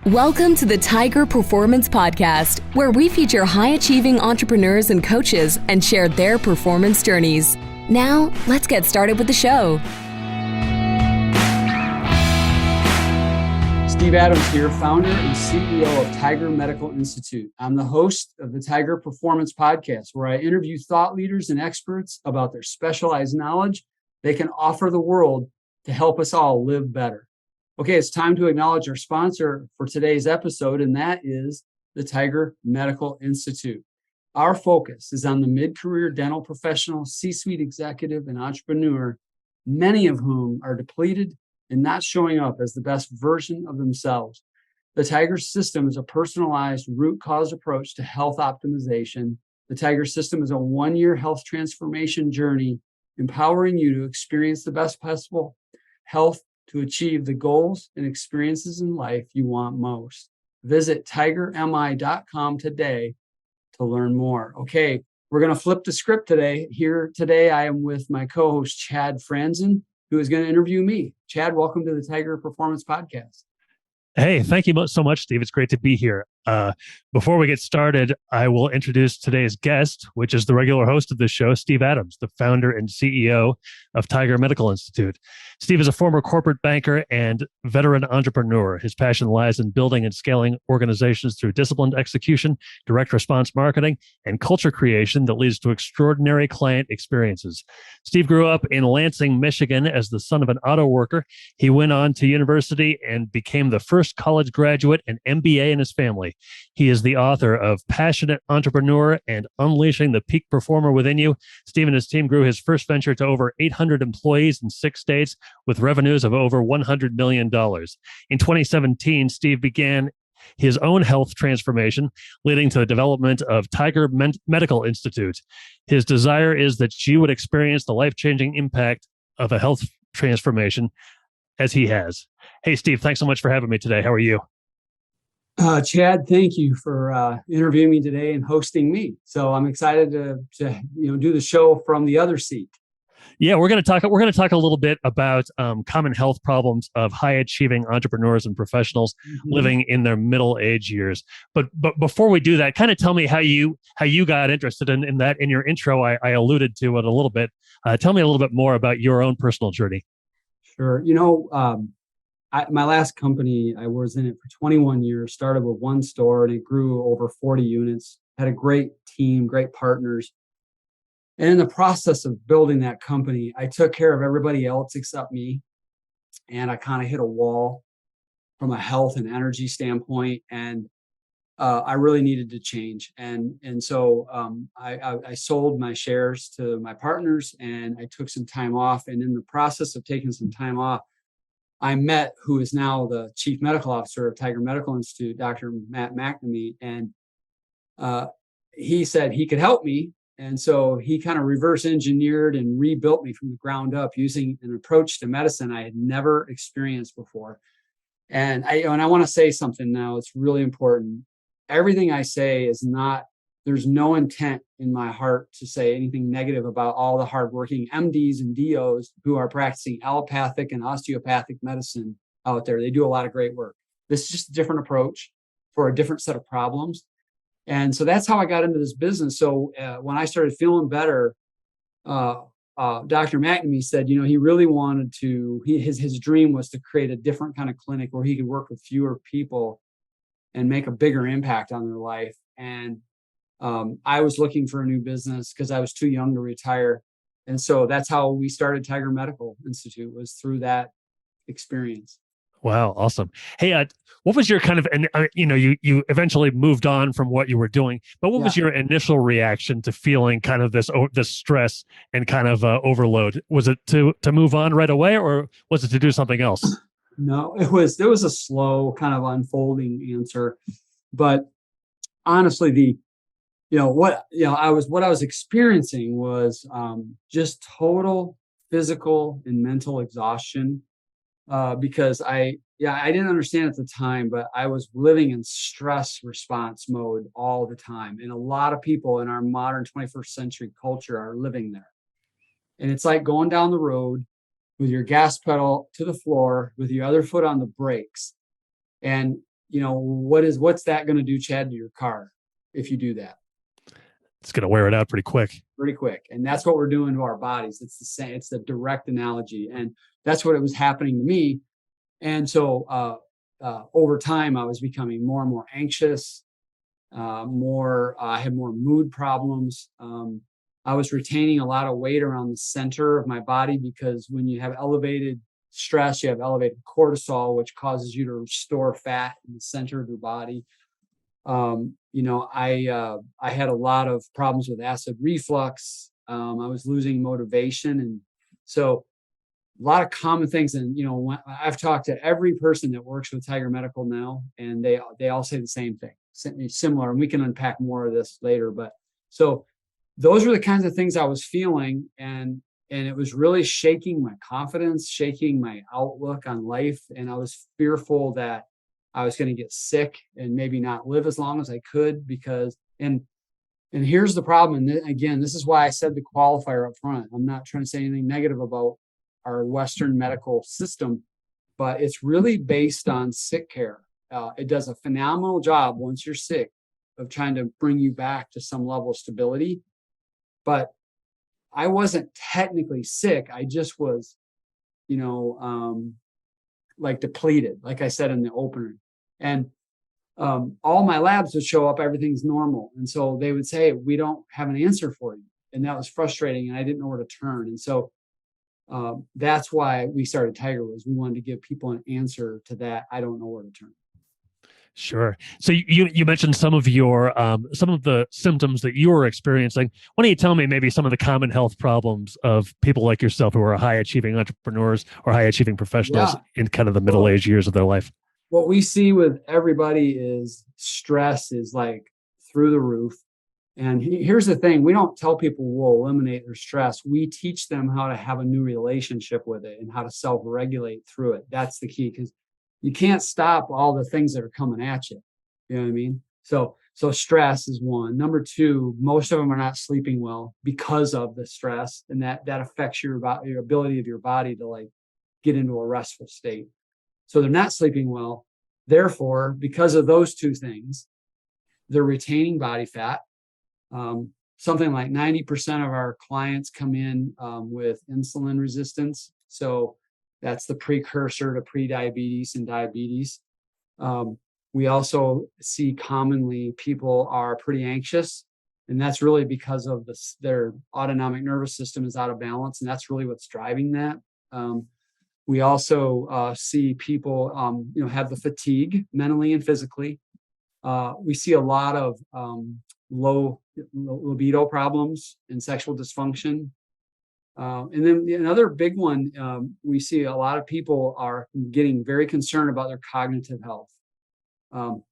Welcome to the Tiger Performance Podcast, where we feature high-achieving entrepreneurs and coaches and share their performance journeys. Now, let's get started with the show. Steve Adams here, founder and CEO of Tiger Medical Institute. I'm the host of the Tiger Performance Podcast, where I interview thought leaders and experts about their specialized knowledge they can offer the world to help us all live better. Okay, it's time to acknowledge our sponsor for today's episode, and that is the Tiger Medical Institute. Our focus is on the mid-career dental professional, C-suite executive, and entrepreneur, many of whom are depleted and not showing up as the best version of themselves. The Tiger System is a personalized root cause approach to health optimization. The Tiger System is a one-year health transformation journey, empowering you to experience the best possible health to achieve the goals and experiences in life you want most. Visit tigermi.com today to learn more. Okay, we're going to flip the script today. Here today, I am with my co-host, Chad Franzen, who is going to interview me. Chad, welcome to the Tiger Performance Podcast. Hey, thank you so much, Steve. It's great to be here. Before we get started, I will introduce today's guest, which is the regular host of this show, Steve Adams, the founder and CEO of Tiger Medical Institute. Steve is a former corporate banker and veteran entrepreneur. His passion lies in building and scaling organizations through disciplined execution, direct response marketing, and culture creation that leads to extraordinary client experiences. Steve grew up in Lansing, Michigan as the son of an auto worker. He went on to university and became the first college graduate and MBA in his family. He is the author of Passionate Entrepreneur and Unleashing the Peak Performer Within You. Steve and his team grew his first venture to over 800 employees in 6 states with revenues of over $100 million. In 2017, Steve began his own health transformation, leading to the development of Tiger Medical Institute. His desire is that you would experience the life-changing impact of a health transformation as he has. Hey, Steve, thanks so much for having me today. How are you? Chad, thank you for interviewing me today and hosting me. So I'm excited to do the show from the other seat. Yeah, we're going to talk a little bit about common health problems of high achieving entrepreneurs and professionals living in their middle age years. But before we do that, kind of tell me how you got interested in that. In your intro, I alluded to it a little bit. Tell me a little bit more about your own personal journey. Sure. My last company, I was in it for 21 years, started with one store and it grew over 40 units, had a great team, great partners. And in the process of building that company, I took care of everybody else except me. And I kind of hit a wall from a health and energy standpoint. And I really needed to change. And so I sold my shares to my partners and I took some time off. And in the process of taking some time off, I met who is now the chief medical officer of Tiger Medical Institute, Dr. Matt McNamee, and he said he could help me. And so he kind of reverse engineered and rebuilt me from the ground up using an approach to medicine I had never experienced before. And I want to say something now. It's really important. Everything I say is not, there's no intent in my heart to say anything negative about all the hardworking MDs and DOs who are practicing allopathic and osteopathic medicine out there. They do a lot of great work. This is just a different approach for a different set of problems. And so that's how I got into this business. So when I started feeling better, Dr. McNamee said, he really wanted to, his dream was to create a different kind of clinic where he could work with fewer people and make a bigger impact on their life. And I was looking for a new business because I was too young to retire. And so that's how we started Tiger Medical Institute, was through that experience. Wow. Awesome. Hey, what was your kind of, and you eventually moved on from what you were doing, but what was your initial reaction to feeling kind of this stress and kind of overload? Was it to move on right away, or was it to do something else? No, there was a slow kind of unfolding answer, but honestly, what I was experiencing was just total physical and mental exhaustion because I didn't understand at the time, but I was living in stress response mode all the time. And a lot of people in our modern 21st century culture are living there. And it's like going down the road with your gas pedal to the floor with your other foot on the brakes. And what's that going to do, Chad, to your car if you do that? It's going to wear it out pretty quick. And that's what we're doing to our bodies. It's the same. It's the direct analogy. And that's what it was happening to me. And so over time, I was becoming more and more anxious, I had more mood problems. I was retaining a lot of weight around the center of my body, because when you have elevated stress, you have elevated cortisol, which causes you to store fat in the center of your body. I had a lot of problems with acid reflux. I was losing motivation. And so a lot of common things. And, when I've talked to every person that works with Tiger Medical now, and they all say the same thing, similar, and we can unpack more of this later. But so those were the kinds of things I was feeling. And it was really shaking my confidence, shaking my outlook on life. And I was fearful that I was going to get sick and maybe not live as long as I could, because, and here's the problem. And again, this is why I said the qualifier up front. I'm not trying to say anything negative about our Western medical system, but it's really based on sick care. It does a phenomenal job once you're sick of trying to bring you back to some level of stability. But I wasn't technically sick. I just was, like depleted, like I said in the opener. And all my labs would show up, everything's normal. And so they would say, we don't have an answer for you. And that was frustrating. And I didn't know where to turn. And so that's why we started Tiger Woods. We wanted to give people an answer to that. I don't know where to turn. Sure. So you mentioned some of the symptoms that you were experiencing. Why don't you tell me maybe some of the common health problems of people like yourself who are high achieving entrepreneurs or high achieving professionals in kind of the middle age years of their life? What we see with everybody is stress is like through the roof. And here's the thing. We don't tell people we'll eliminate their stress. We teach them how to have a new relationship with it and how to self-regulate through it. That's the key, because you can't stop all the things that are coming at you. You know what I mean? So stress is one. Number two, most of them are not sleeping well because of the stress, and that affects your ability of your body to like get into a restful state. So they're not sleeping well. Therefore, because of those two things, they're retaining body fat. Something like 90% of our clients come in with insulin resistance. So that's the precursor to prediabetes and diabetes. We also see commonly people are pretty anxious, and that's really because of their autonomic nervous system is out of balance, and that's really what's driving that. We also see people, have the fatigue mentally and physically. We see a lot of low libido problems and sexual dysfunction. And then another big one, we see a lot of people are getting very concerned about their cognitive health.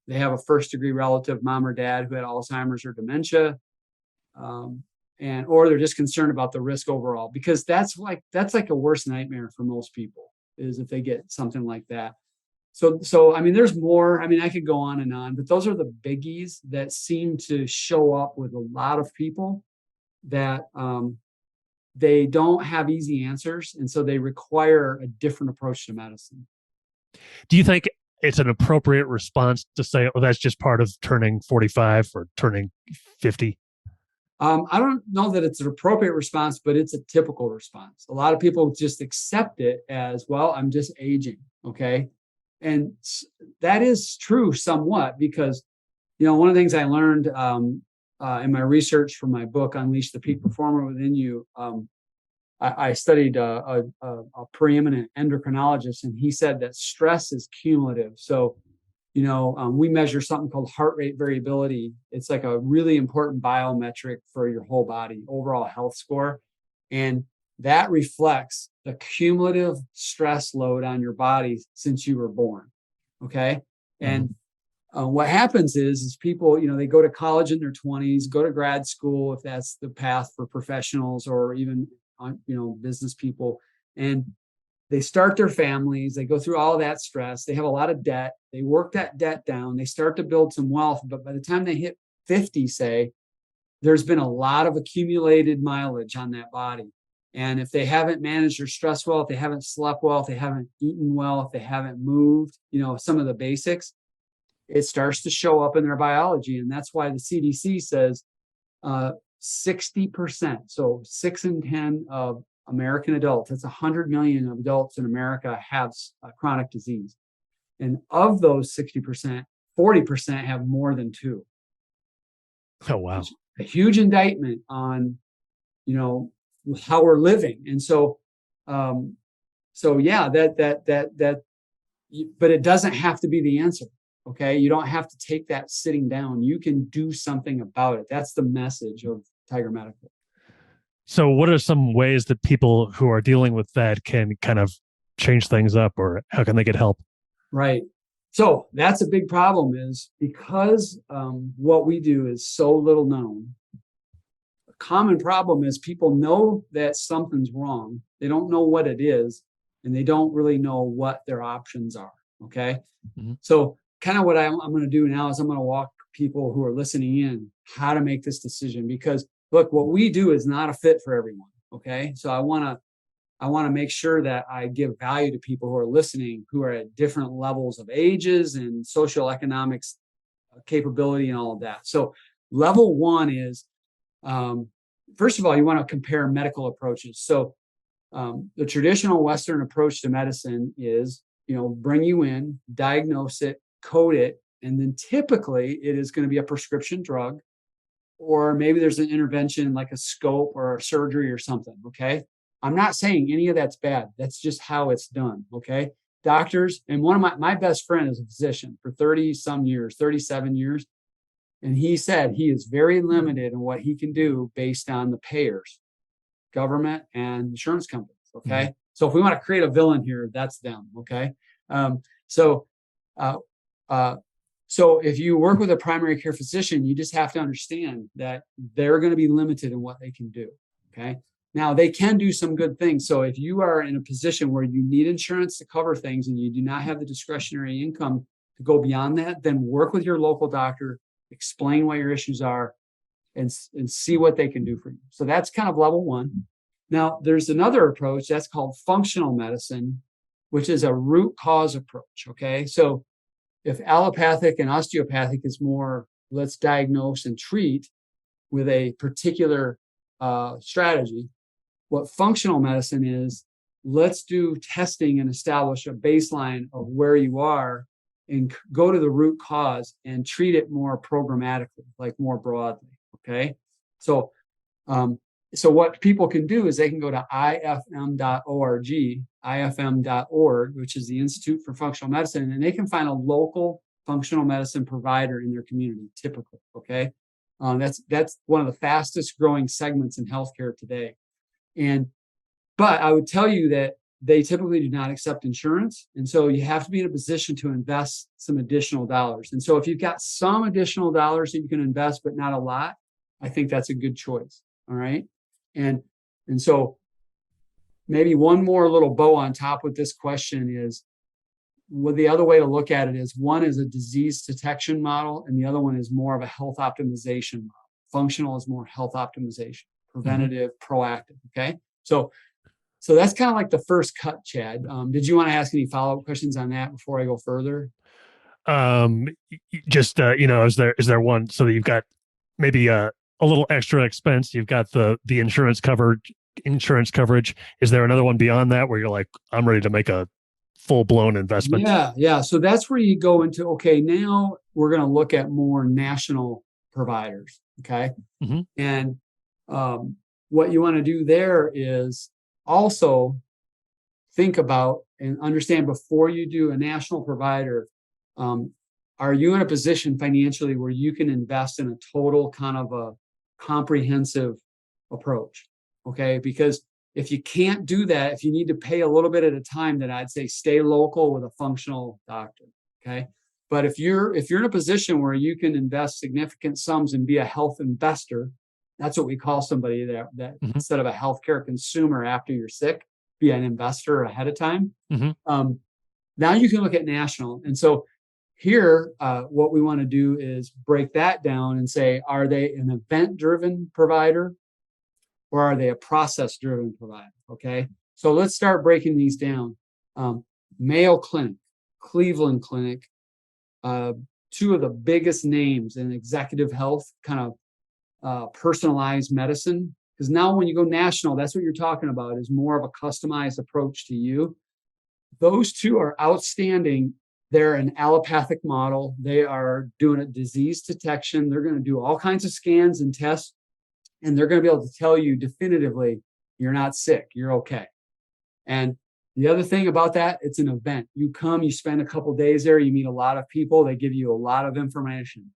They have a first-degree relative, mom or dad, who had Alzheimer's or dementia, or they're just concerned about the risk overall, because that's like a worst nightmare for most people, is if they get something like that. So I mean, there's more. I mean, I could go on and on, but those are the biggies that seem to show up with a lot of people that they don't have easy answers, and so they require a different approach to medicine. Do you think it's an appropriate response to say, "Oh, that's just part of turning 45 or turning 50"? I don't know that it's an appropriate response, but it's a typical response. A lot of people just accept it as, well, I'm just aging. Okay. And that is true somewhat, because, one of the things I learned in my research for my book, Unleash the Peak Performer Within You, I studied a preeminent endocrinologist, and he said that stress is cumulative. So, we measure something called heart rate variability. It's like a really important biometric for your whole body, overall health score. And that reflects the cumulative stress load on your body since you were born. Okay. And what happens is people, they go to college in their 20s, go to grad school, if that's the path for professionals, or even, business people. And they start their families, they go through all of that stress. They have a lot of debt. They work that debt down. They start to build some wealth. But by the time they hit 50, say, there's been a lot of accumulated mileage on that body. And if they haven't managed their stress well, if they haven't slept well, if they haven't eaten well, if they haven't moved, some of the basics, it starts to show up in their biology. And that's why the CDC says 60%. So 6 in 10 of American adults, that's 100 million of adults in America have chronic disease. And of those 60%, 40% have more than two. Oh, wow. A huge indictment on, how we're living. And so, yeah, but it doesn't have to be the answer. Okay. You don't have to take that sitting down. You can do something about it. That's the message of Tiger Medical. So what are some ways that people who are dealing with that can kind of change things up, or how can they get help? Right. So that's a big problem, is because what we do is so little known. A common problem is people know that something's wrong. They don't know what it is, and they don't really know what their options are. Okay. Mm-hmm. So kind of what I'm going to do now is I'm going to walk people who are listening in how to make this decision, because look, what we do is not a fit for everyone. Okay. So I want to make sure that I give value to people who are listening, who are at different levels of ages and social economics capability and all of that. So level one is, first of all, you want to compare medical approaches. So the traditional Western approach to medicine is, bring you in, diagnose it, code it, and then typically it is going to be a prescription drug, or maybe there's an intervention like a scope or a surgery or something. Okay. I'm not saying any of that's bad. That's just how it's done. Okay. Doctors, and one of my best friend is a physician for 30 some years, 37 years. And he said he is very limited in what he can do based on the payers, government and insurance companies. Okay. Mm-hmm. So if we want to create a villain here, that's them. Okay. So if you work with a primary care physician, you just have to understand that they're going to be limited in what they can do. Okay. Now they can do some good things. So if you are in a position where you need insurance to cover things and you do not have the discretionary income to go beyond that, then work with your local doctor, explain what your issues are, and see what they can do for you. So that's kind of level one. Now there's another approach that's called functional medicine, which is a root cause approach. Okay. So if allopathic and osteopathic is more, let's diagnose and treat with a particular strategy, what functional medicine is, let's do testing and establish a baseline of where you are and go to the root cause and treat it more programmatically, like more broadly. Okay. So what people can do is they can go to ifm.org, which is the Institute for Functional Medicine, and they can find a local functional medicine provider in their community, typically. Okay. That's one of the fastest growing segments in healthcare today. But I would tell you that they typically do not accept insurance. And so you have to be in a position to invest some additional dollars. And so if you've got some additional dollars that you can invest, but not a lot, I think that's a good choice. All right. And so maybe one more little bow on top with this question is, well, the other way to look at it is, one is a disease detection model, and the other one is more of a health optimization model. Functional is more health optimization, preventative, proactive. Okay. So that's kind of like the first cut, Chad. Did you want to ask any follow-up questions on that before I go further? Is there one, so that you've got maybe a little extra expense, you've got the insurance coverage. Is there another one beyond that where you're like, I'm ready to make a full-blown investment? Yeah. So that's where you go into, okay, now we're going to look at more national providers. Okay. Mm-hmm. And what you want to do there is also think about and understand, before you do a national provider, are you in a position financially where you can invest in a total kind of a comprehensive approach? Okay. Because if you can't do that, if you need to pay a little bit at a time, then I'd say stay local with a functional doctor. Okay. But if you're in a position where you can invest significant sums and be a health investor, that's what we call somebody that mm-hmm. instead of a healthcare consumer after you're sick, be an investor ahead of time. Mm-hmm. Now you can look at national. And so here, what we want to do is break that down and say, are they an event-driven provider or are they a process-driven provider? Okay. So let's start breaking these down. Mayo Clinic, Cleveland Clinic, two of the biggest names in executive health, kind of personalized medicine. Because now when you go national, that's what you're talking about, is more of a customized approach to you. Those two are outstanding. They're an allopathic model. They are doing a disease detection. They're going to do all kinds of scans and tests, and they're going to be able to tell you definitively, you're not sick, you're okay. And the other thing about that, it's an event. You come, you spend a couple of days there, you meet a lot of people, they give you a lot of information.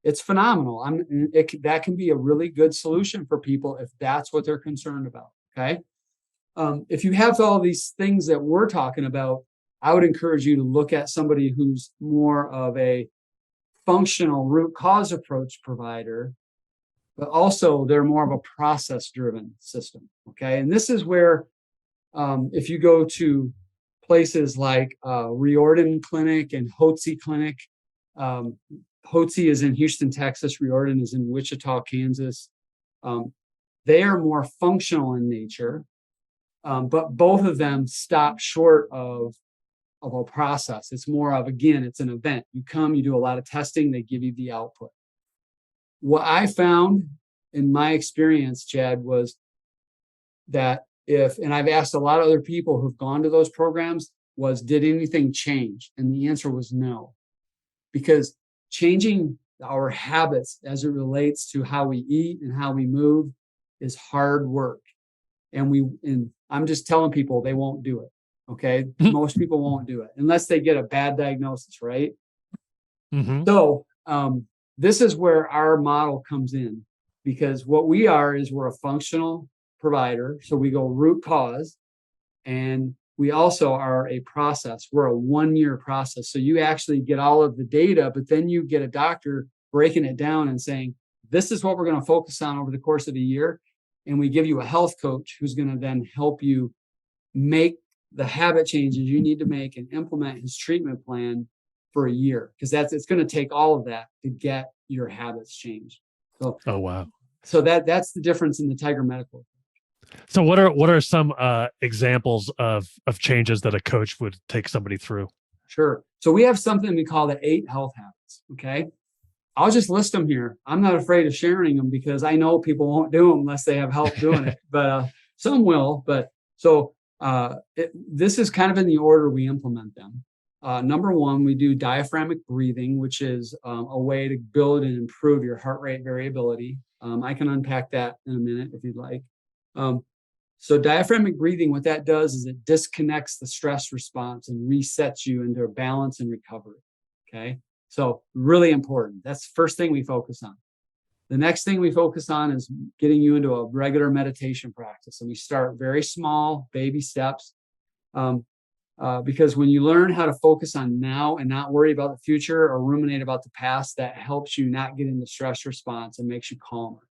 It's phenomenal. That can be a really good solution for people if that's what they're concerned about. Okay. If you have all these things that we're talking about, I would encourage you to look at somebody who's more of a functional root cause approach provider, but also they're more of a process driven system. Okay. And this is where, if you go to places like Riordan Clinic and Hotze Clinic, Hotze is in Houston, Texas. Riordan is in Wichita, Kansas. They are more functional in nature, but both of them stop short of a process. It's more of, again, it's an event. You come, you do a lot of testing, they give you the output. What I found in my experience, Chad, was that and I've asked a lot of other people who've gone to those programs, did anything change? And the answer was no. Because changing our habits as it relates to how we eat and how we move is hard work. And I'm just telling people they won't do it. Okay. Most people won't do it unless they get a bad diagnosis, right? Mm-hmm. So this is where our model comes in, because what we are is we're a functional provider. So we go root cause, and we also are a process. We're a 1-year process. So you actually get all of the data, but then you get a doctor breaking it down and saying, this is what we're going to focus on over the course of a year. And we give you a health coach who's going to then help you make the habit changes you need to make and implement his treatment plan for a year. Because it's going to take all of that to get your habits changed. So, oh, wow. So that's the difference in the Tiger Medical. So what are some examples of changes that a coach would take somebody through? Sure. So we have something we call the 8 health habits. Okay. I'll just list them here. I'm not afraid of sharing them because I know people won't do them unless they have help doing it, but some will. But so this is kind of in the order we implement them. Number 1, we do diaphragmatic breathing, which is a way to build and improve your heart rate variability. I can unpack that in a minute if you'd like. So diaphragmatic breathing, what that does is it disconnects the stress response and resets you into a balance and recovery. Okay. So really important. That's the first thing we focus on. The next thing we focus on is getting you into a regular meditation practice. And we start very small, baby steps. Because when you learn how to focus on now and not worry about the future or ruminate about the past, that helps you not get in the stress response and makes you calmer.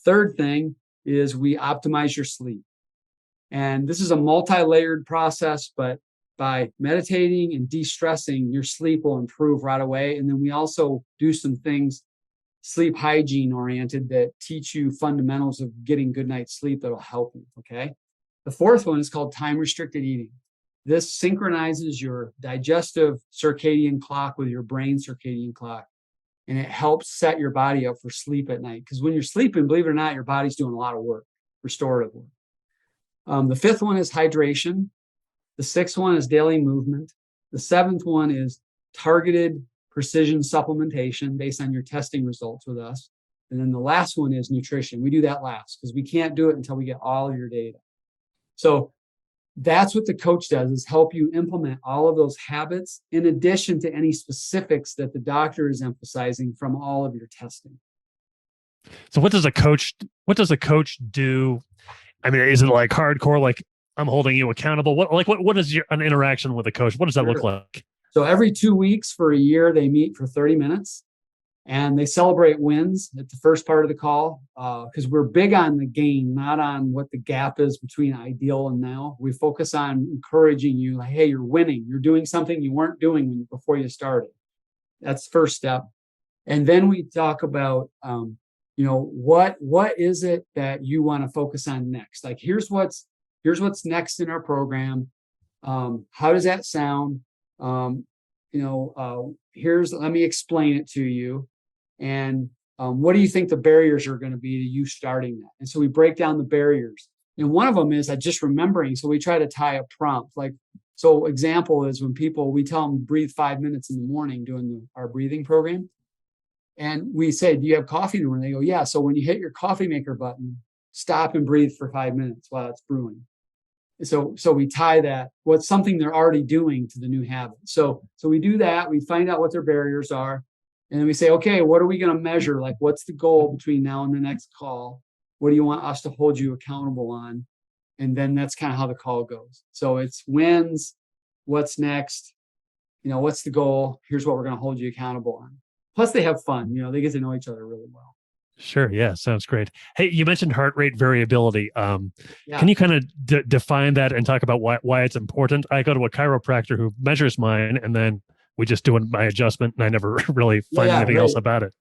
Third thing is we optimize your sleep. And this is a multi-layered process, but by meditating and de-stressing, your sleep will improve right away. And then we also do some things, sleep hygiene oriented, that teach you fundamentals of getting good night's sleep that'll help you, okay? The fourth one is called time-restricted eating. This synchronizes your digestive circadian clock with your brain circadian clock, and it helps set your body up for sleep at night. Because when you're sleeping, believe it or not, your body's doing a lot of work, restorative work. The fifth one is hydration. The sixth one is daily movement. The seventh one is targeted precision supplementation based on your testing results with us. And then the last one is nutrition. We do that last because we can't do it until we get all of your data. So that's what the coach does, is help you implement all of those habits in addition to any specifics that the doctor is emphasizing from all of your testing. So what does a coach do? I mean, is it like hardcore, like I'm holding you accountable? What is an interaction with a coach? What does that look like? So every 2 weeks for a year, they meet for 30 minutes and they celebrate wins at the first part of the call. Because we're big on the gain, not on what the gap is between ideal and now. We focus on encouraging you, like, hey, you're winning. You're doing something you weren't doing before you started. That's the first step. And then we talk about, what is it that you want to focus on next? Like, here's what's next in our program. How does that sound? let me explain it to you. And what do you think the barriers are going to be to you starting that? And so we break down the barriers. And one of them is just remembering. So we try to tie a prompt. So example is when we tell them breathe 5 minutes in the morning doing our breathing program. And we say, do you have coffee in the morning? They go, yeah. So when you hit your coffee maker button, stop and breathe for 5 minutes while it's brewing. So we tie that, what's something they're already doing, to the new habit. So we do that. We find out what their barriers are. And then we say, okay, what are we going to measure? Like, what's the goal between now and the next call? What do you want us to hold you accountable on? And then that's kind of how the call goes. So it's wins, what's next, what's the goal? Here's what we're going to hold you accountable on. Plus they have fun, they get to know each other really well. Sure. Yeah. Sounds great. Hey, you mentioned heart rate variability. Yeah. Can you kind of define that and talk about why it's important? I go to a chiropractor who measures mine, and then we just do my adjustment, and I never really find anything else about it.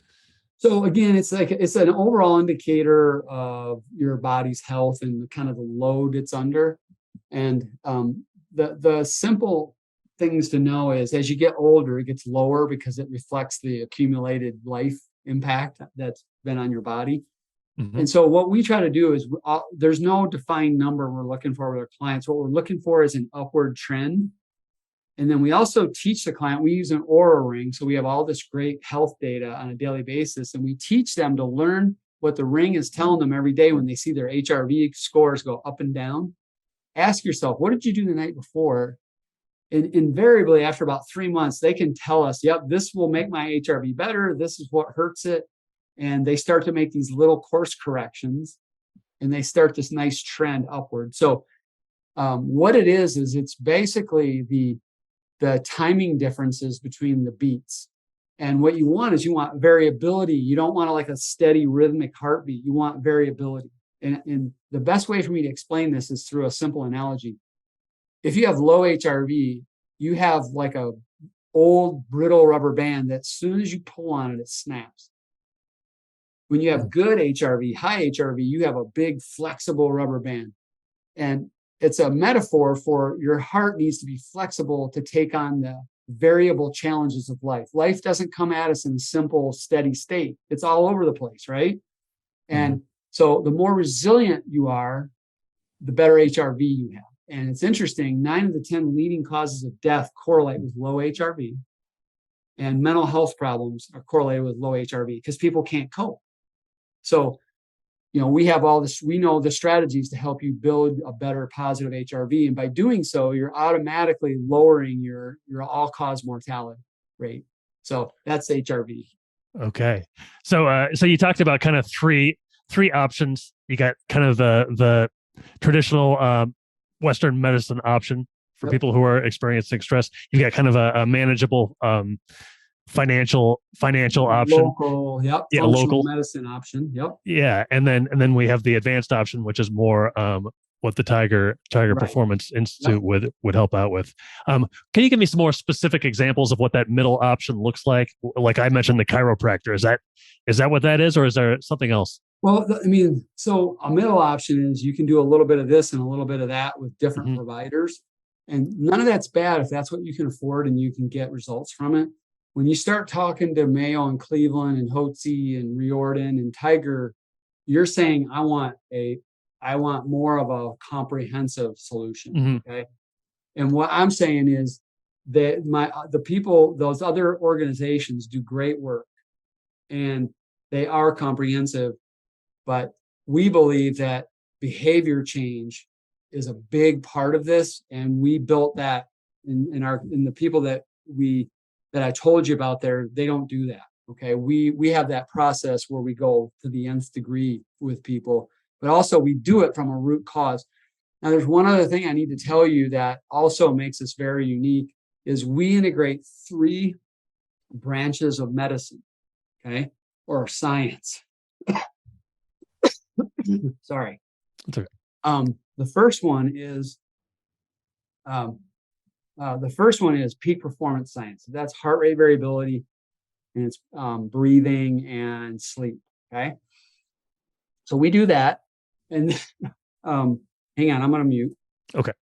So again, it's an overall indicator of your body's health and kind of the load it's under. And the simple things to know is, as you get older, it gets lower because it reflects the accumulated life impact that's been on your body. Mm-hmm. And so what we try to do is there's no defined number we're looking for with our clients. What we're looking for is an upward trend. And then we also teach the client, we use an Oura ring. So we have all this great health data on a daily basis. And we teach them to learn what the ring is telling them every day when they see their HRV scores go up and down. Ask yourself, what did you do the night before? And invariably, after about 3 months, they can tell us, yep, this will make my HRV better. This is what hurts it. And they start to make these little course corrections, and they start this nice trend upward. So what it is it's basically the timing differences between the beats. And what you want is variability. You don't want a steady rhythmic heartbeat. You want variability. And the best way for me to explain this is through a simple analogy. If you have low HRV, you have like a old brittle rubber band that as soon as you pull on it, it snaps. When you have good HRV, high HRV, you have a big flexible rubber band. And it's a metaphor for your heart needs to be flexible to take on the variable challenges of life. Life doesn't come at us in a simple, steady state. It's all over the place, right? And so the more resilient you are, the better HRV you have. And it's interesting, 9 of the 10 leading causes of death correlate with low HRV. And mental health problems are correlated with low HRV because people can't cope. So, we have all this, we know the strategies to help you build a better positive HRV. And by doing so, you're automatically lowering your all-cause mortality rate. So that's HRV. Okay. So you talked about kind of three options. You got kind of the traditional Western medicine option for people who are experiencing stress. You've got kind of a manageable financial option. Local, yep. Yeah, functional local medicine option. Yep. Yeah, and then we have the advanced option, which is more what the Tiger right. Performance Institute would help out with. Can you give me some more specific examples of what that middle option looks like? Like I mentioned, the chiropractor. Is that what that is, or is there something else? Well, so a middle option is you can do a little bit of this and a little bit of that with different providers. And none of that's bad if that's what you can afford and you can get results from it. When you start talking to Mayo and Cleveland and Hotze and Riordan and Tiger, you're saying, I want more of a comprehensive solution. Okay. And what I'm saying is that the people, those other organizations do great work and they are comprehensive, but we believe that behavior change is a big part of this. And we built that in the people that I told you about there, they don't do that. Okay. We have that process where we go to the nth degree with people, but also we do it from a root cause. Now, there's one other thing I need to tell you that also makes us very unique is we integrate 3 branches of medicine, okay, or science. Sorry. That's okay. The first one is peak performance science. That's heart rate variability, and it's breathing and sleep. Okay, so we do that, and hang on, I'm going to mute. Okay.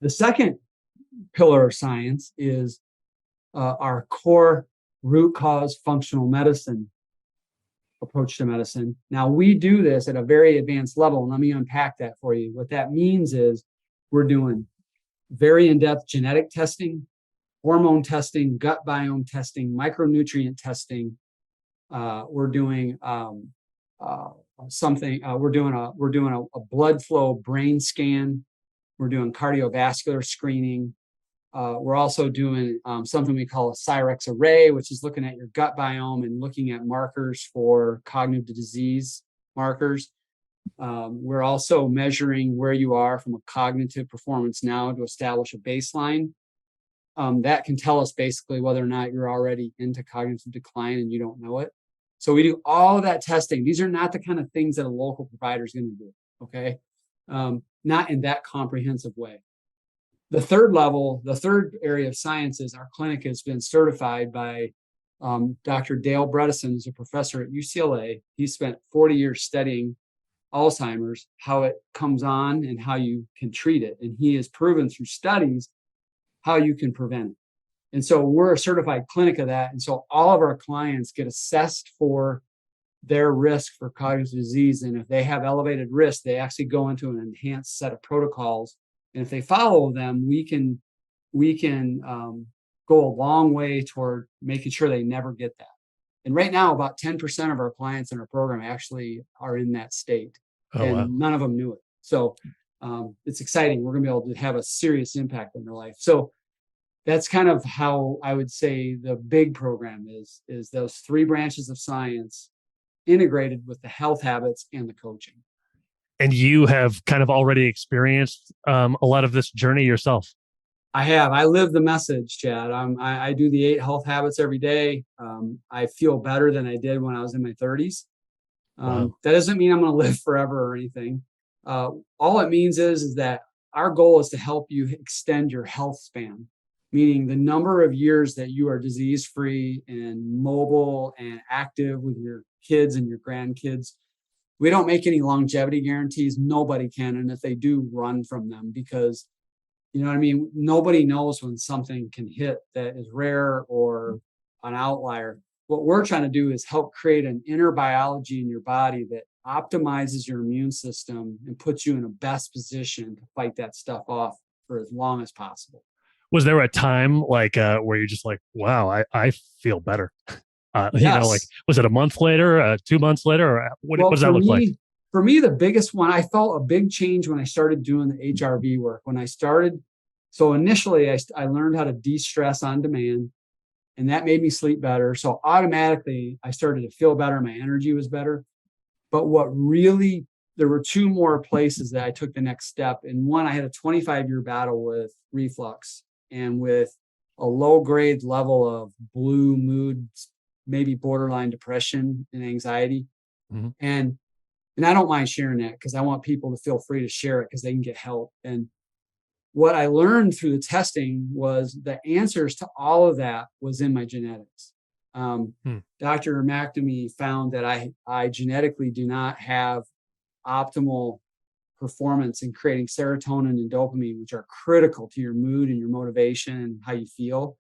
The second pillar of science is our core root cause functional medicine approach to medicine. Now, we do this at a very advanced level. And let me unpack that for you. What that means is we're doing very in-depth genetic testing, hormone testing, gut biome testing, micronutrient testing. We're doing we're doing a blood flow brain scan. We're doing cardiovascular screening. We're also doing something we call a Cyrex array, which is looking at your gut biome and looking at markers for cognitive disease markers. We're also measuring where you are from a cognitive performance now to establish a baseline. That can tell us basically whether or not you're already into cognitive decline and you don't know it. So we do all of that testing. These are not the kind of things that a local provider is going to do, okay? Not in that comprehensive way. The third area of science is our clinic has been certified by Dr. Dale Bredesen, who's a professor at UCLA. He spent 40 years studying Alzheimer's, how it comes on and how you can treat it. And he has proven through studies how you can prevent it. And so we're a certified clinic of that. And so all of our clients get assessed for their risk for cognitive disease. And if they have elevated risk, they actually go into an enhanced set of protocols. And if they follow them, we can go a long way toward making sure they never get that. And right now, about 10% of our clients in our program actually are in that state. Wow. None of them knew it. So it's exciting. We're going to be able to have a serious impact on their life. So that's kind of how I would say the big program is those three branches of science integrated with the health habits and the coaching. And you have kind of already experienced a lot of this journey yourself. I have. I live the message, Chad. I do the 8 health habits every day. I feel better than I did when I was in my 30s. Wow. That doesn't mean I'm going to live forever or anything. All it means is that our goal is to help you extend your health span, meaning the number of years that you are disease-free and mobile and active with your kids and your grandkids. We don't make any longevity guarantees. Nobody can. And if they do, run from them because, you know what I mean? Nobody knows when something can hit that is rare or an outlier. What we're trying to do is help create an inner biology in your body that optimizes your immune system and puts you in a best position to fight that stuff off for as long as possible. Was there a time like where you're just like, wow, I feel better? Yes. You know, like, was it a month later, 2 months later, or what does that look like? For me, the biggest one, I felt a big change when I started doing the HRV work. So initially I learned how to de-stress on demand, and that made me sleep better. So automatically I started to feel better. My energy was better. But there were 2 more places that I took the next step. And one, I had a 25-year battle with reflux and with a low-grade level of blue mood, maybe borderline depression and anxiety. Mm-hmm. And I don't mind sharing that because I want people to feel free to share it because they can get help. And what I learned through the testing was the answers to all of that was in my genetics. Dr. McNamee found that I genetically do not have optimal performance in creating serotonin and dopamine, which are critical to your mood and your motivation and how you feel.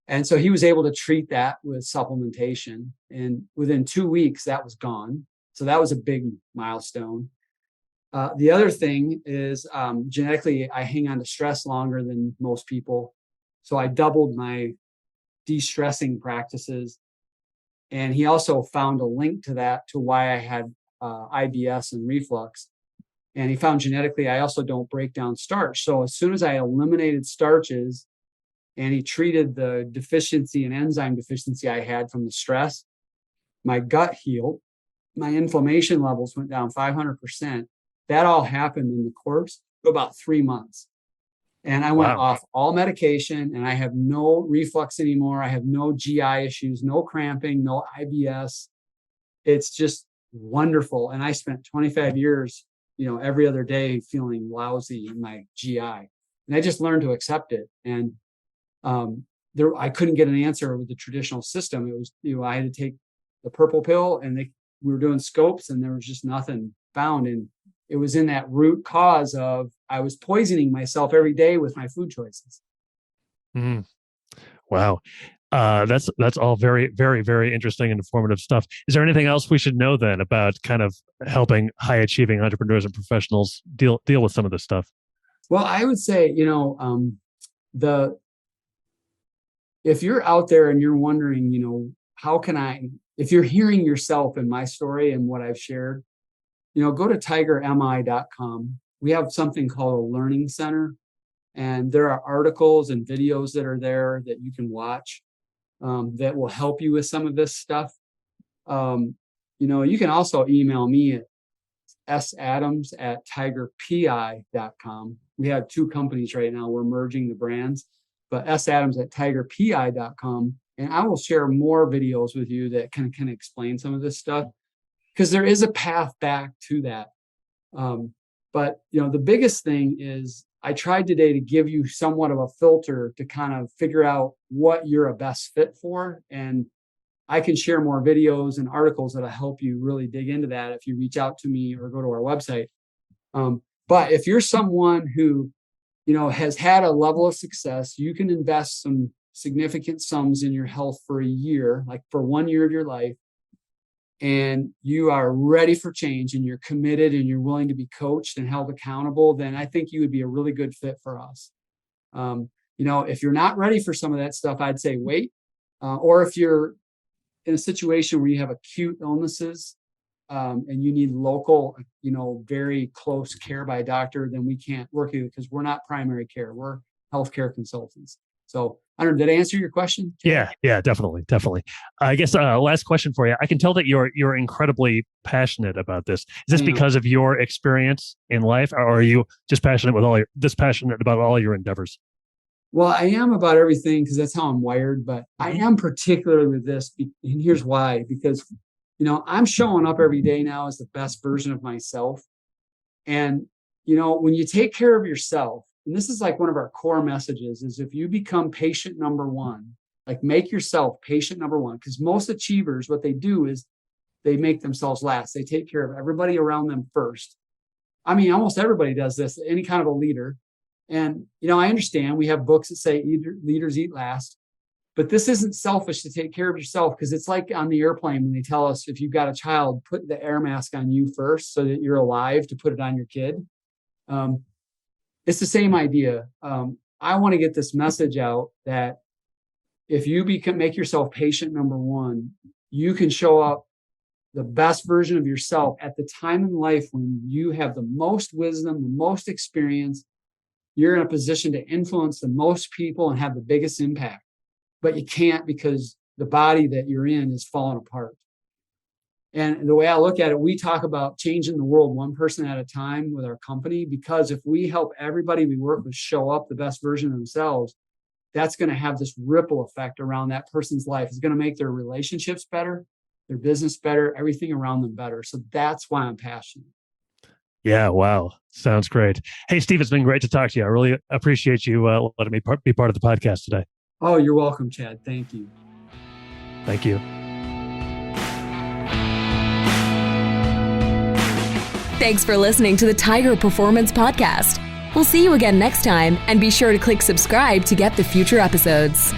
And so he was able to treat that with supplementation. And within 2 weeks, that was gone. So that was a big milestone. The other thing is genetically, I hang on to stress longer than most people. So I doubled my de-stressing practices. And he also found a link to that, to why I had IBS and reflux. And he found genetically, I also don't break down starch. So as soon as I eliminated starches and he treated the deficiency and enzyme deficiency I had from the stress, my gut healed. My inflammation levels went down 500%. That all happened in the course of about 3 months. And I went off all medication and I have no reflux anymore. I have no GI issues, no cramping, no IBS. It's just wonderful. And I spent 25 years, every other day feeling lousy in my GI. And I just learned to accept it. And I couldn't get an answer with the traditional system. It was, I had to take the purple pill and we were doing scopes and there was just nothing found. And it was in that root cause of I was poisoning myself every day with my food choices. Mm. Wow. That's all very, very, very interesting and informative stuff. Is there anything else we should know then about kind of helping high achieving entrepreneurs and professionals deal with some of this stuff? Well, I would say, if you're out there and you're wondering, how can if you're hearing yourself in my story and what I've shared, go to tigermi.com. We have something called a learning center, and there are articles and videos that are there that you can watch that will help you with some of this stuff. You can also email me at sadams@tigerpi.com. We have two companies right now. We're merging the brands, but sadams@tigerpi.com. And I will share more videos with you that can explain some of this stuff, because there is a path back to that. But the biggest thing is I tried today to give you somewhat of a filter to kind of figure out what you're a best fit for. And I can share more videos and articles that'll help you really dig into that if you reach out to me or go to our website. But if you're someone who, has had a level of success, you can invest some significant sums in your health for a year, like for 1 year of your life, and you are ready for change and you're committed and you're willing to be coached and held accountable, then I think you would be a really good fit for us. If you're not ready for some of that stuff, I'd say wait. Or if you're in a situation where you have acute illnesses and you need local, very close care by a doctor, then we can't work with you because we're not primary care. We're healthcare consultants. So I don't know, did I answer your question? Yeah, definitely. I guess last question for you. I can tell that you're incredibly passionate about this. Is this because of your experience in life, or are you just passionate about all your endeavors? Well, I am about everything because that's how I'm wired, but I am particularly with this, and here's why. Because, I'm showing up every day now as the best version of myself. And, when you take care of yourself, and this is like one of our core messages, is if you become patient number one, like make yourself patient number one, because most achievers, what they do is they make themselves last. They take care of everybody around them first. I mean, almost everybody does this, any kind of a leader. And, I understand we have books that say leaders eat last, but this isn't selfish to take care of yourself, because it's like on the airplane when they tell us if you've got a child, put the air mask on you first so that you're alive to put it on your kid. It's the same idea. I want to get this message out that if you make yourself patient number one, you can show up the best version of yourself at the time in life when you have the most wisdom, the most experience. You're in a position to influence the most people and have the biggest impact, but you can't because the body that you're in is falling apart. And the way I look at it, we talk about changing the world one person at a time with our company, because if we help everybody we work with show up the best version of themselves, that's going to have this ripple effect around that person's life. It's going to make their relationships better, their business better, everything around them better. So that's why I'm passionate. Yeah. Wow. Sounds great. Hey, Steve, it's been great to talk to you. I really appreciate you letting me be part of the podcast today. Oh, you're welcome, Chad. Thank you. Thank you. Thanks for listening to the Tiger Performance Podcast. We'll see you again next time, and be sure to click subscribe to get the future episodes.